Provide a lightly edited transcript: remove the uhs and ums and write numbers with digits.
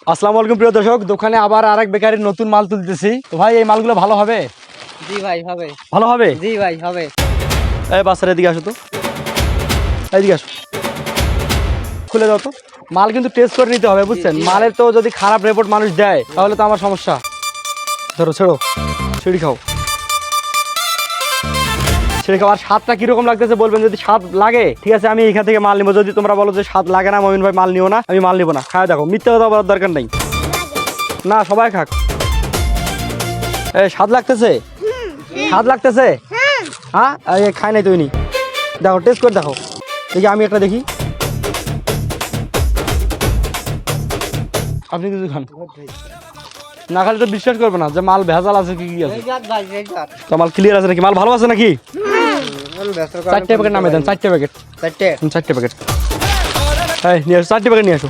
আসসালামু আলাইকুম প্রিয় দর্শক, দোকানে আবার আরেক বেকারির নতুন মাল তুলতেছি। তো ভাই এই মালগুলো ভালো হবে? জি ভাই হবে। ভালো হবে? জি ভাই হবে। এই বাচ্চারা এদিকে আসো তো, এইদিকে আসো, খুলে দাও তো। মাল কিন্তু টেস্ট করে নিতে হবে, বুঝছেন? জি, মালের তো যদি খারাপ রিপোর্ট মানুষ দেয় তাহলে তো আমার সমস্যা। ধরো, ছেড়ো, ছিঁড়ি খাও, ছিঁড়ি খাও। আর স্বাদটা কিরকম লাগতেছে বলবেন, যদি স্বাদ লাগে ঠিক আছে আমি এখান থেকে মাল নিবো। যদি তোমরা বলো যে স্বাদ লাগে না মমিন ভাই মাল নিও না, আমি মাল নিবো না। খায় দেখো, মিথ্যা কথা বলার দরকার নেই। না, সবাই খাক। এই স্বাদ লাগতেছে? স্বাদ লাগতেছে? হ্যাঁ, খাই নাই তুই। দেখো, টেস্ট করে দেখো। দেখি, আমি একটা দেখি। আপনি কিছু খান না, খালি তো বিশ্বাস করবে না যে মাল ভেজাল আছে কি কি আছে। তো মাল ক্লিয়ার আছে নাকি? মাল ভালো আছে নাকি? 4টে প্যাকেট নামে দেন, 4টে প্যাকেট। 4টে প্যাকেট। হ্যাঁ, নিয়ে আসো, 4টে প্যাকেট নিয়ে আসো।